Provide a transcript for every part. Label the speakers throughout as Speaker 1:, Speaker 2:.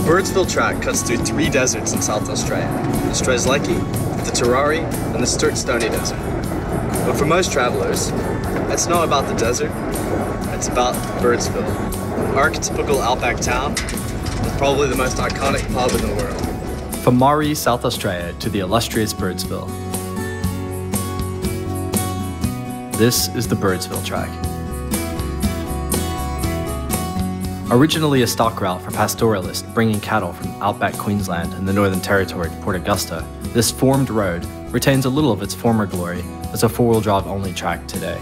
Speaker 1: Birdsville track cuts through 3 deserts in South Australia, the Strzelecki, the Tarari, and the Sturt Stony Desert. But for most travelers, it's not about the desert, it's about Birdsville, an archetypical outback town with probably the most iconic pub in the world.
Speaker 2: From Maury, South Australia to the illustrious Birdsville. This is the Birdsville track. Originally a stock route for pastoralists bringing cattle from outback Queensland and the Northern Territory to Port Augusta, this formed road retains a little of its former glory as a 4-wheel drive only track today.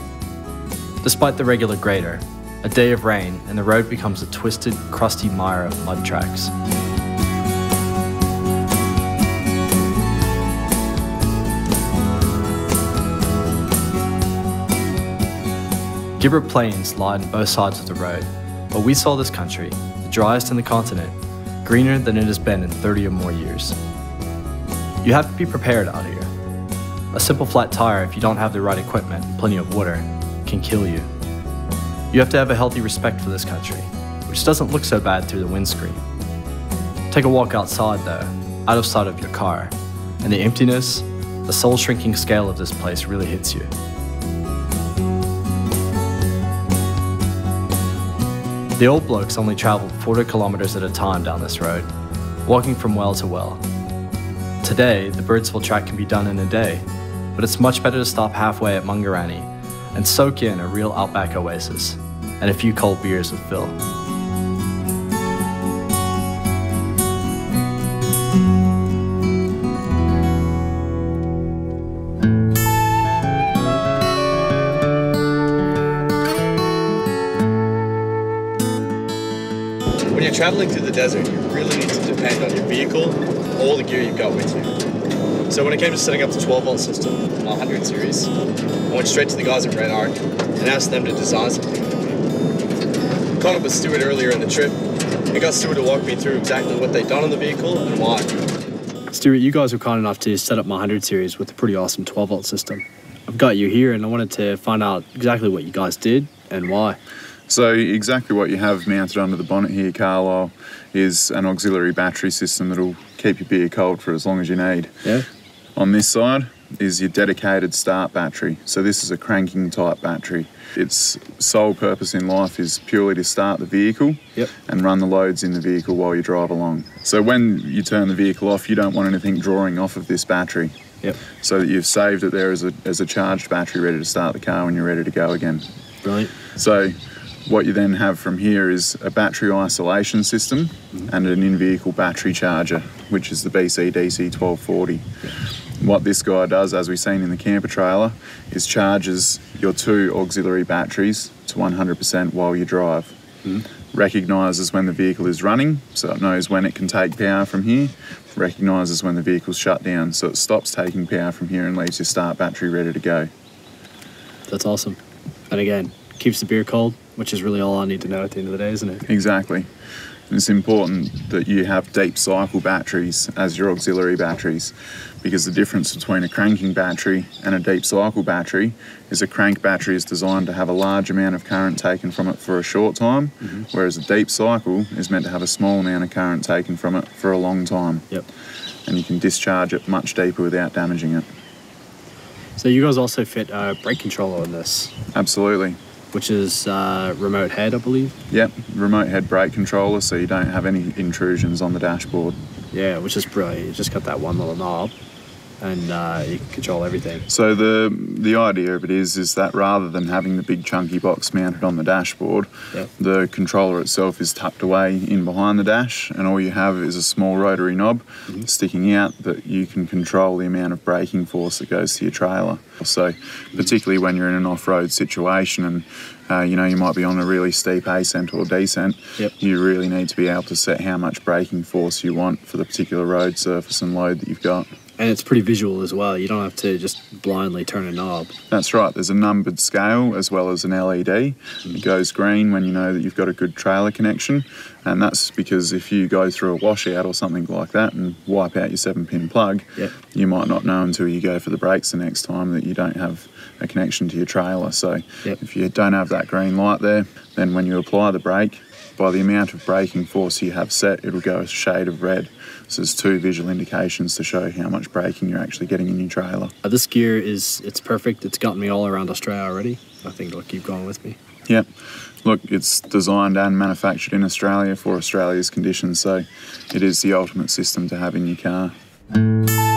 Speaker 2: Despite the regular grader, a day of rain and the road becomes a twisted, crusty mire of mud tracks. Gibber Plains lie on both sides of the road, but we saw this country, the driest in the continent, greener than it has been in 30 or more years. You have to be prepared out here. A simple flat tire, if you don't have the right equipment and plenty of water, can kill you. You have to have a healthy respect for this country, which doesn't look so bad through the windscreen. Take a walk outside though, out of sight of your car, and the emptiness, the soul-shrinking scale of this place really hits you. The old blokes only travelled 40 kilometres at a time down this road, walking from well to well. Today, the Birdsville track can be done in a day, but it's much better to stop halfway at Mungarani and soak in a real outback oasis and a few cold beers with Phil.
Speaker 1: When you're traveling through the desert, you really need to depend on your vehicle and all the gear you've got with you. So when it came to setting up the 12-volt system, my 100 series, I went straight to the guys at Red Arc and asked them to design something for me. I caught up with Stuart earlier in the trip and got Stuart to walk me through exactly what they'd done on the vehicle and why.
Speaker 3: Stuart, you guys were kind enough to set up my 100 series with a pretty awesome 12-volt system. I've got you here and I wanted to find out exactly what you guys did and why.
Speaker 4: So exactly what you have mounted under the bonnet here, Carlisle, is an auxiliary battery system that'll keep your beer cold for as long as you need.
Speaker 3: Yeah.
Speaker 4: On this side is your dedicated start battery. So this is a cranking type battery. Its sole purpose in life is purely to start the vehicle and run the loads in the vehicle while you drive along. So when you turn the vehicle off, you don't want anything drawing off of this battery. So that you've saved it there as a charged battery ready to start the car when you're ready to go again.
Speaker 3: Brilliant.
Speaker 4: So what you then have from here is a battery isolation system and an in-vehicle battery charger, which is the BC-DC 1240. What this guy does, as we've seen in the camper trailer, is charges your 2 auxiliary batteries to 100% while you drive. Recognises when the vehicle is running, so it knows when it can take power from here. Recognises when the vehicle's shut down, so it stops taking power from here and leaves your start battery ready to go.
Speaker 3: That's awesome. And again, keeps the beer cold, which is really all I need to know at the end of the day, isn't it?
Speaker 4: Exactly. And it's important that you have deep cycle batteries as your auxiliary batteries, because the difference between a cranking battery and a deep cycle battery is a crank battery is designed to have a large amount of current taken from it for a short time, whereas a deep cycle is meant to have a small amount of current taken from it for a long time. And you can discharge it much deeper without damaging it.
Speaker 3: So you guys also fit a brake controller on this?
Speaker 4: Absolutely.
Speaker 3: Which is remote head, I believe?
Speaker 4: Yep, remote head brake controller, so you don't have any intrusions on the dashboard.
Speaker 3: Yeah, which is brilliant. You just got that one little knob and you can control everything.
Speaker 4: So the idea of it is that rather than having the big chunky box mounted on the dashboard, the controller itself is tucked away in behind the dash, and all you have is a small rotary knob sticking out that you can control the amount of braking force that goes to your trailer. So particularly when you're in an off-road situation and you might be on a really steep ascent or descent, you really need to be able to set how much braking force you want for the particular road surface and load that you've got.
Speaker 3: And it's pretty visual as well. You don't have to just blindly turn a knob.
Speaker 4: That's right. There's a numbered scale as well as an LED. It goes green when you know that you've got a good trailer connection. And that's because if you go through a washout or something like that and wipe out your 7-pin plug, you might not know until you go for the brakes the next time that you don't have a connection to your trailer. So if you don't have that green light there, then when you apply the brake, by the amount of braking force you have set, it'll go a shade of red. So there's 2 visual indications to show how much braking you're actually getting in your trailer.
Speaker 3: This gear it's perfect. It's gotten me all around Australia already. I think it'll keep going with me.
Speaker 4: Yeah, look, it's designed and manufactured in Australia for Australia's conditions, so it is the ultimate system to have in your car.